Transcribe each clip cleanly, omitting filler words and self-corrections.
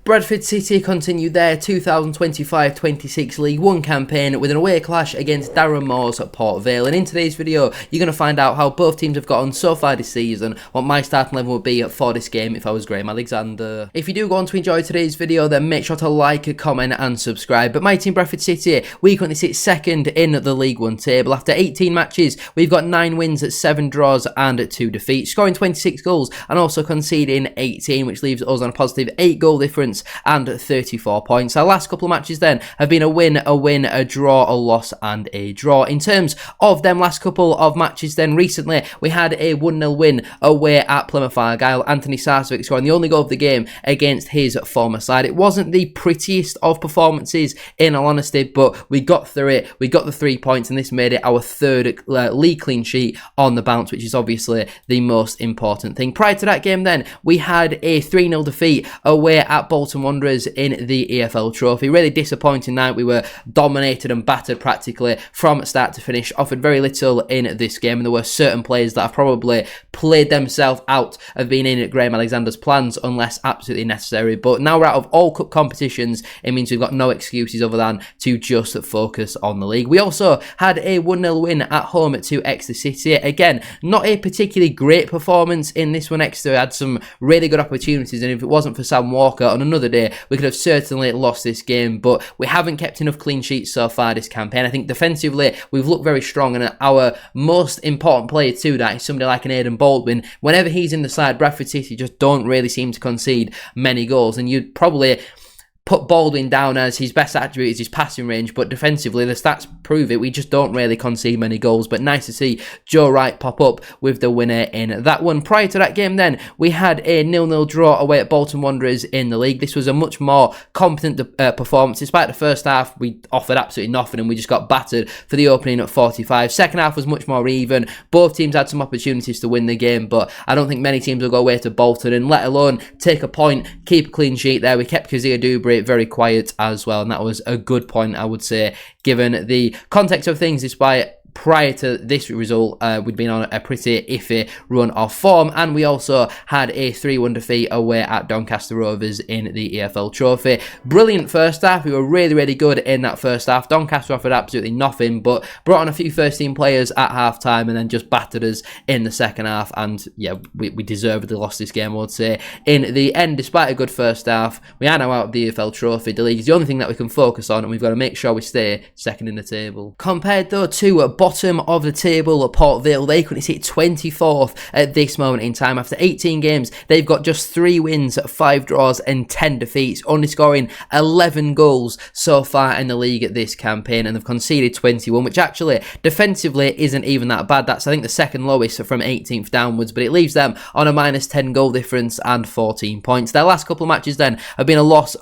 Bradford City continued their 2025-26 League One campaign with an away clash against Darren Moore's at Port Vale, and in today's video you're going to find out how both teams have got on so far this season, what my starting level would be for this game if I was Graham Alexander. If you do go on to enjoy today's video, then make sure to like, comment and subscribe. But my team Bradford City, we currently sit second in the League One table. After 18 matches, we've got 9 wins, 7 draws and 2 defeats, scoring 26 goals and also conceding 18, which leaves us on a positive 8 goal difference and 34 points. Our last couple of matches then have been a win, a draw, a loss and a draw. In terms of them last couple of matches then, recently we had a 1-0 win away at Plymouth Argyle. Anthony Sarcevic scoring the only goal of the game against his former side. It wasn't the prettiest of performances in all honesty, but we got through it. We got the 3 points and this made it our third league clean sheet on the bounce, which is obviously the most important thing. Prior to that game then, we had a 3-0 defeat away at Bolton Wanderers in the EFL Trophy. Really disappointing night. We were dominated and battered practically from start to finish. Offered very little in this game, and there were certain players that have probably played themselves out of being in Graham Alexander's plans unless absolutely necessary. But now we're out of all cup competitions, it means we've got no excuses other than to just focus on the league. We also had a 1-0 win at home to Exeter City. Again, not a particularly great performance in this one. Exeter had some really good opportunities, and if it wasn't for Sam Walker on another day, we could have certainly lost this game, but we haven't kept enough clean sheets so far this campaign. I think defensively we've looked very strong, and our most important player to that is somebody like an Aidan Baldwin. Whenever he's in the side, Bradford City just don't really seem to concede many goals, and you'd probably put Baldwin down as his best attribute is his passing range, but defensively the stats prove it. We just don't really concede many goals, but nice to see Joe Wright pop up with the winner in that one. Prior to that game then, we had a 0-0 draw away at Bolton Wanderers in the league. This was a much more competent performance. Despite the first half, we offered absolutely nothing and we just got battered for the opening at 45. Second half was much more even. Both teams had some opportunities to win the game, but I don't think many teams will go away to Bolton and let alone take a point, keep a clean sheet there. We kept Kazia Dubry very quiet as well, and that was a good point, I would say, given the context of things. Despite prior to this result, we'd been on a pretty iffy run of form, and we also had a 3-1 defeat away at Doncaster Rovers in the EFL Trophy. Brilliant first half. We were really good in that first half. Doncaster offered absolutely nothing, but brought on a few first team players at half time and then just battered us in the second half, and yeah, we deservedly lost this game, I would say. In the end, despite a good first half, we are now out of the EFL Trophy. The league is the only thing that we can focus on, and we've got to make sure we stay second in the table. Compared though to bottom of the table at Port Vale, they currently sit 24th at this moment in time. After 18 games, they've got just 3 wins, 5 draws and 10 defeats, only scoring 11 goals so far in the league at this campaign, and they've conceded 21, which actually defensively isn't even that bad. That's, I think, the second lowest from 18th downwards, but it leaves them on a minus 10 goal difference and 14 points. Their last couple of matches then have been a loss,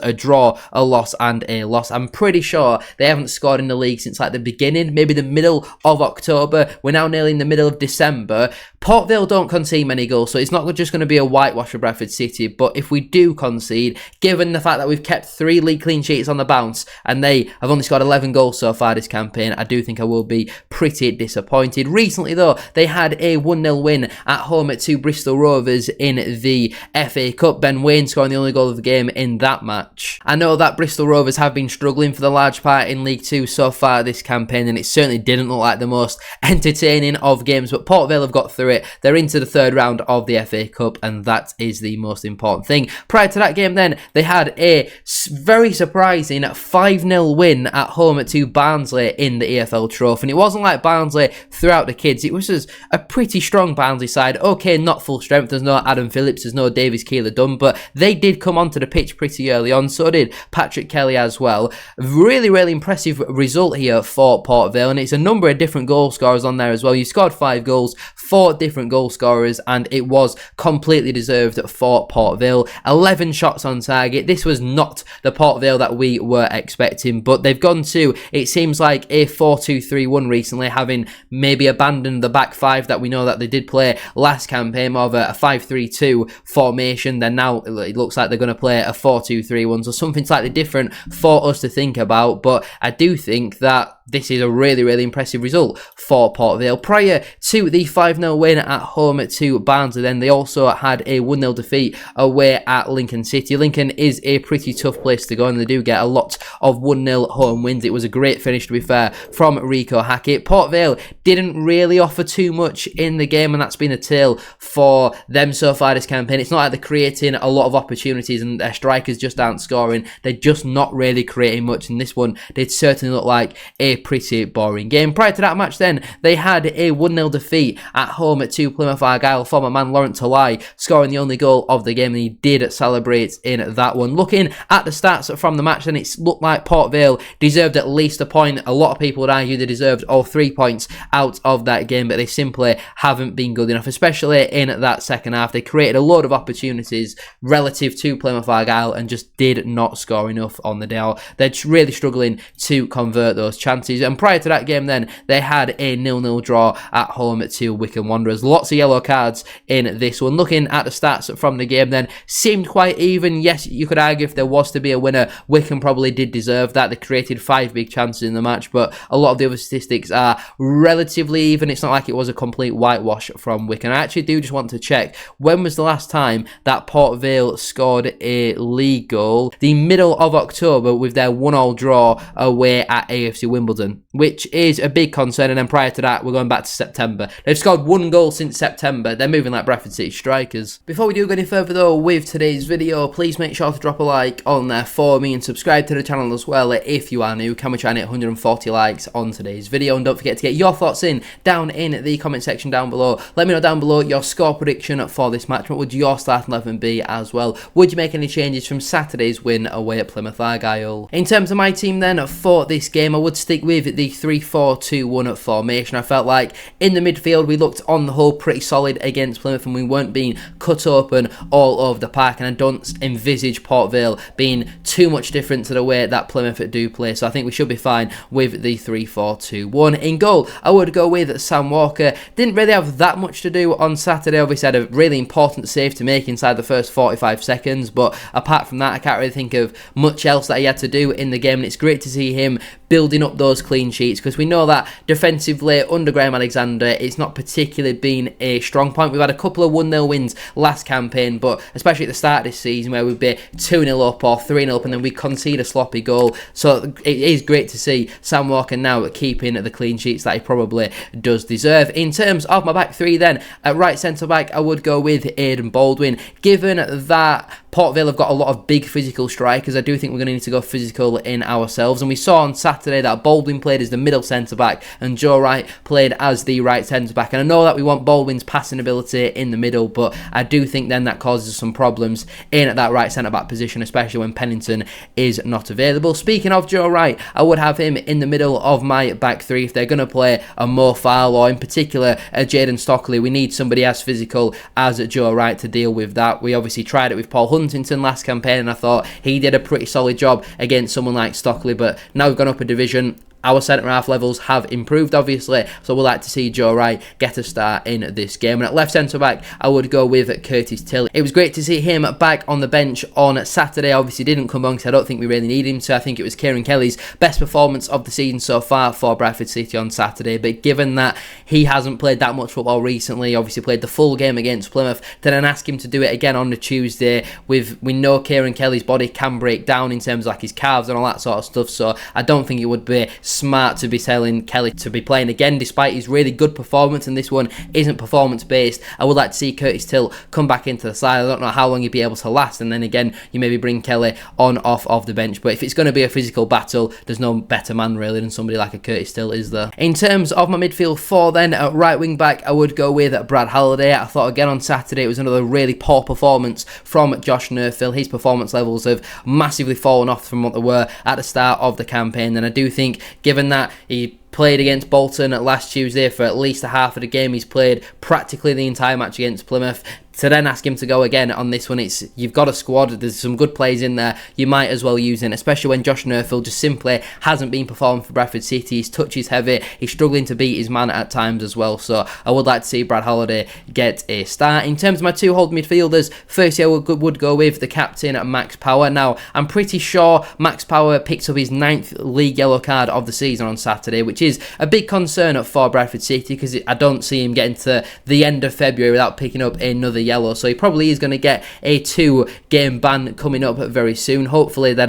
a draw, a loss and a loss. I'm pretty sure they haven't scored in the league since like the beginning, maybe the middle of October. We're now nearly in the middle of December. Port Vale don't concede many goals, so it's not just going to be a whitewash for Bradford City, but if we do concede, given the fact that we've kept 3 league clean sheets on the bounce and they have only scored 11 goals so far this campaign, I do think I will be pretty disappointed. Recently though, they had a 1-0 win at home to Bristol Rovers in the FA Cup. Ben Waine scoring the only goal of the game in that match. I know that Bristol Rovers have been struggling for the large part in League 2 so far this campaign, and it certainly didn't look like the most entertaining of games, but Port Vale have got through it. They're into the 3rd round of the FA Cup, and that is the most important thing. Prior to that game then, they had a very surprising 5-0 win at home to Barnsley in the EFL Trophy, and it wasn't like Barnsley throughout the kids. It was just a pretty strong Barnsley side. Okay, not full strength, there's no Adam Phillips, there's no Davies Keeler-Dunn, but they did come onto the pitch pretty early on, so did Patrick Kelly as well. Really impressive result here for Port Vale, and it's a number of different goal scorers on there as well. You scored 5 goals, 4 different goal scorers, and it was completely deserved for Port Vale. 11 shots on target. This was not the Port Vale that we were expecting, but they've gone to, it seems like, a 4-2-3-1 recently, having maybe abandoned the back 5 that we know that they did play last campaign, more of a 5-3-2 formation. Then now it looks like they're going to play a 4-2-3-1, so something slightly different for us to think about, but I do think that this is a really impressive result for Port Vale. Prior to the 5-0 win at home to Barnsley, then they also had a 1-0 defeat away at Lincoln City. Lincoln is a pretty tough place to go, and they do get a lot of 1-0 home wins. It was a great finish, to be fair, from Rico Hackett. Port Vale didn't really offer too much in the game, and that's been a tale for them so far this campaign. It's not like they're creating a lot of opportunities and their strikers just aren't scoring. They're just not really creating much, and this one did certainly look like a pretty boring game. Prior to that match then, they had a 1-0 defeat at home to Plymouth Argyle. Former man Laurent Talai scoring the only goal of the game, and he did celebrate in that one. Looking at the stats from the match then, it looked like Port Vale deserved at least a point. A lot of people would argue they deserved all 3 points out of that game, but they simply haven't been good enough, especially in that second half. They created a load of opportunities relative to Plymouth Argyle and just did not score enough on the day. They're really struggling to convert those chances. And prior to that game then, they had a 0-0 draw at home to Wycombe Wanderers. Lots of yellow cards in this one. Looking at the stats from the game then, seemed quite even. Yes, you could argue if there was to be a winner, Wycombe probably did deserve that. They created 5 big chances in the match, but a lot of the other statistics are relatively even. It's not like it was a complete whitewash from Wycombe. I actually do just want to check, when was the last time that Port Vale scored a league goal? The middle of October, with their 1-1 draw away at AFC Wimbledon, which is a big concern. And then prior to that, we're going back to September. They've scored 1 goal since September. They're moving like Bradford City strikers. Before we do go any further though with today's video, please make sure to drop a like on there for me and subscribe to the channel as well if you are new. Can we try and hit 140 likes on today's video? And don't forget to get your thoughts in down in the comment section down below. Let me know down below your score prediction for this match. What would your starting 11 be as well? Would you make any changes from Saturday's win away at Plymouth Argyle? In terms of my team then for this game, I would stick with the 3-4-2-1 formation. I felt like in the midfield we looked on the whole pretty solid against Plymouth, and we weren't being cut open all over the park, and I don't envisage Port Vale being too much different to the way that Plymouth do play, so I think we should be fine with the 3-4-2-1. In goal, I would go with Sam Walker. Didn't really have that much to do on Saturday. Obviously had a really important save to make inside the first 45 seconds, but apart from that I can't really think of much else that he had to do in the game, and it's great to see him building up those clean sheets, because we know that defensively under Graham Alexander it's not particularly been a strong point. We've had a couple of 1-0 wins last campaign, but especially at the start of this season where we'd be 2-0 up or 3-0 up and then we concede a sloppy goal. So it is great to see Sam Walker now keeping the clean sheets that he probably does deserve. In terms of my back three then, at right centre back I would go with Aidan Baldwin. Given that Port Vale have got a lot of big physical strikers, I do think we're going to need to go physical in ourselves, and we saw on Saturday that Baldwin played as the middle centre-back and Joe Wright played as the right centre-back, and I know that we want Baldwin's passing ability in the middle, but I do think then that causes some problems in that right centre-back position, especially when Pennington is not available. Speaking of Joe Wright, I would have him in the middle of my back three if they're going to play a Mo Farrell or in particular a Jaden Stockley. We need somebody as physical as Joe Wright to deal with that. We obviously tried it with Paul Huntington last campaign and I thought he did a pretty solid job against someone like Stockley, but now we've gone up a division. Our centre-half levels have improved, obviously, so we'd like to see Joe Wright get a start in this game. And at left centre-back, I would go with Curtis Till. It was great to see him back on the bench on Saturday. Obviously, didn't come on because I don't think we really need him to. I think it was Kieran Kelly's best performance of the season so far for Bradford City on Saturday. But given that he hasn't played that much football recently, obviously played the full game against Plymouth, to then ask him to do it again on the Tuesday, we know Kieran Kelly's body can break down in terms of like his calves and all that sort of stuff, so I don't think it would be smart to be telling Kelly to be playing again despite his really good performance, and this one isn't performance based. I would like to see Curtis Till come back into the side. I don't know how long he'd be able to last, and then again you maybe bring Kelly on off of the bench, but if it's going to be a physical battle, there's no better man really than somebody like a Curtis Till, is there? In terms of my midfield four then, at right wing back I would go with Brad Halliday. I thought again on Saturday it was another really poor performance from Josh Nerfill. His performance levels have massively fallen off from what they were at the start of the campaign, and I do think given that he played against Bolton last Tuesday for at least a half of the game, he's played practically the entire match against Plymouth. to then ask him to go again on this one, you've got a squad, there's some good players in there, you might as well use it, especially when Josh Nerfield just simply hasn't been performing for Bradford City. His touch is heavy, he's struggling to beat his man at times as well, so I would like to see Brad Holiday get a start. In terms of my two hold midfielders, firstly I would go with the captain, Max Power. Now, I'm pretty sure Max Power picked up his 9th league yellow card of the season on Saturday, which is a big concern for Bradford City, because I don't see him getting to the end of February without picking up another yellow, so he probably is going to get a 2-game ban coming up very soon. Hopefully that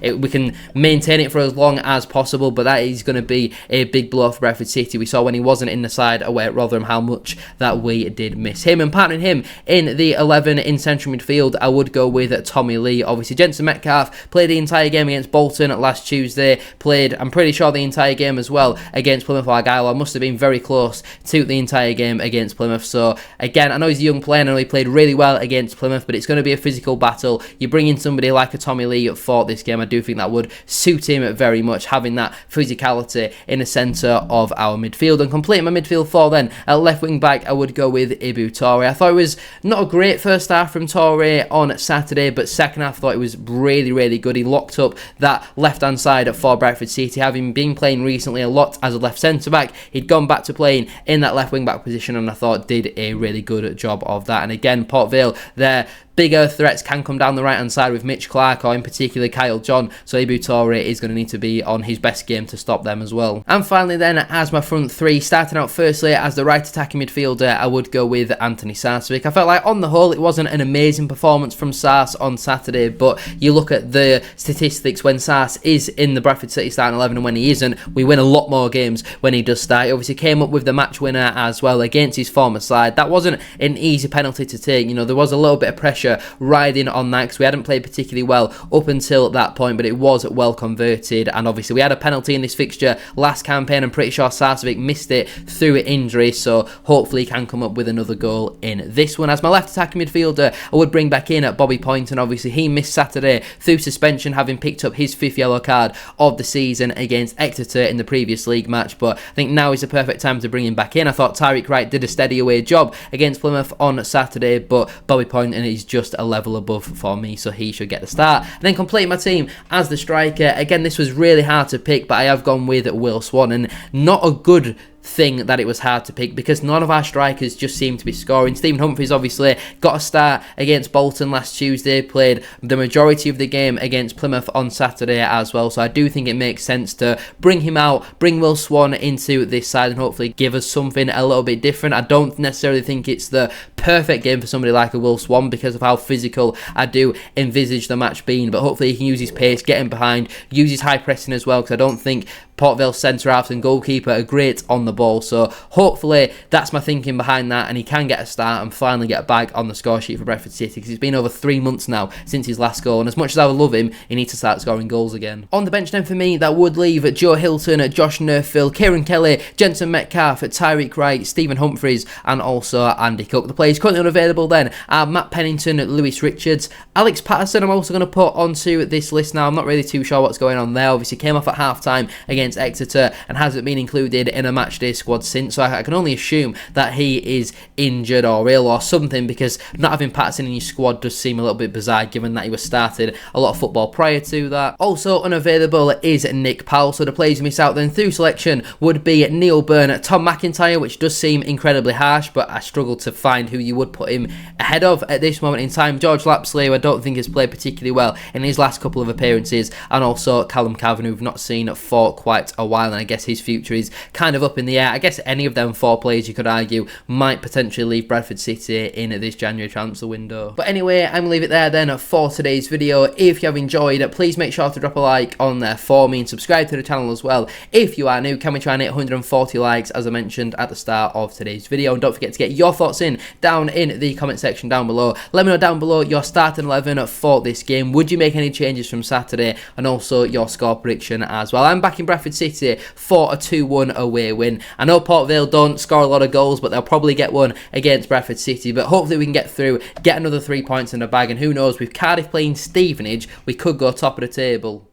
we can maintain it for as long as possible, but that is going to be a big blow for Bradford City. We saw when he wasn't in the side away at Rotherham how much that we did miss him. And partnering him in the 11 in central midfield, I would go with Tommy Lee. Obviously, Jensen Metcalf played the entire game against Bolton last Tuesday, played, I'm pretty sure, the entire game as well against Plymouth Argyle. I must have been very close to the entire game against Plymouth. So again, I know he's a young player, and I know he played really well against Plymouth, but it's going to be a physical battle. You bring in somebody like a Tommy Lee for this game, I do think that would suit him very much, having that physicality in the centre of our midfield. And completing my midfield four then, at left wing back, I would go with Ibu Toure. I thought it was not a great first half from Toure on Saturday, but second half I thought it was really, really good. He locked up that left-hand side for Bradford City, having been playing recently a lot as a left centre-back. He'd gone back to playing in that left wing-back position, and I thought did a really good job of that. And again, Port Vale, their bigger threats can come down the right-hand side with Mitch Clark, or in particular Kyle John, so Ibu Toure is going to need to be on his best game to stop them as well. And finally then, as my front three, starting out firstly as the right attacking midfielder, I would go with Anthony Sarcevic. I felt like on the whole it wasn't an amazing performance from Sars on Saturday, but you look at the statistics when Sars is in the Bradford City starting 11 and when he isn't, we win a lot more games when he does start. He obviously came up with the match winner as well against his former side. That wasn't an easy penalty to take, there was a little bit of pressure riding on that because we hadn't played particularly well up until that point, but it was well converted. And obviously we had a penalty in this fixture last campaign. I'm pretty sure Sarcevic missed it through injury, so hopefully he can come up with another goal in this one. As my left attacking midfielder, I would bring back in at Bobby Poynton. Obviously he missed Saturday through suspension, having picked up his 5th yellow card of the season against Exeter in the previous league match, but I think now is the perfect time to bring him back in. I thought Tyreek Wright did a steady away job against Plymouth on Saturday, but Bobby Poynton is just a level above for me, so he should get the start. And then completing my team as the striker, again this was really hard to pick, but I have gone with Will Swan, and not a good thing that it was hard to pick because none of our strikers just seem to be scoring. Stephen Humphries obviously got a start against Bolton last Tuesday, played the majority of the game against Plymouth on Saturday as well, so I do think it makes sense to bring him out, bring Will Swan into this side and hopefully give us something a little bit different. I don't necessarily think it's the perfect game for somebody like a Will Swan because of how physical I do envisage the match being, but hopefully he can use his pace, get in behind, use his high pressing as well, because I don't think Port Vale centre-halves and goalkeeper are great on the ball, so hopefully that's my thinking behind that, and he can get a start and finally get back on the score sheet for Bradford City, because it's been over 3 months now since his last goal, and as much as I would love him, he needs to start scoring goals again. On the bench then for me, that would leave Joe Hilton, Josh Nerfield, Kieran Kelly, Jensen Metcalf, Tyreek Wright, Stephen Humphries, and also Andy Cook. The players currently unavailable then are Matt Pennington, Lewis Richards, Alex Patterson I'm also going to put onto this list now. I'm not really too sure what's going on there. Obviously came off at half-time against Exeter and hasn't been included in a matchday squad since, so I can only assume that he is injured or ill or something, because not having Patterson in your squad does seem a little bit bizarre given that he was started a lot of football prior to that. Also unavailable is Nick Powell, so the players who miss out then through selection would be Neil Byrne, Tom McIntyre, which does seem incredibly harsh, but I struggle to find who you would put him ahead of at this moment in time. George Lapsley, who I don't think has played particularly well in his last couple of appearances, and also Callum Cavan, who we've not seen for quite a while, and I guess his future is kind of up in the air. I guess any of them 4 players, you could argue, might potentially leave Bradford City in this January transfer window. But anyway, I'm going to leave it there then for today's video. If you have enjoyed, please make sure to drop a like on there for me and subscribe to the channel as well. If you are new, can we try and hit 140 likes as I mentioned at the start of today's video? And don't forget to get your thoughts in down in the comment section down below. Let me know down below your starting 11 for this game. Would you make any changes from Saturday? And also your score prediction as well. I'm back in Bradford City for a 2-1 away win. I know Port Vale don't score a lot of goals, but they'll probably get one against Bradford City, but hopefully we can get through, get another 3 points in the bag, and who knows, with Cardiff playing Stevenage, we could go top of the table.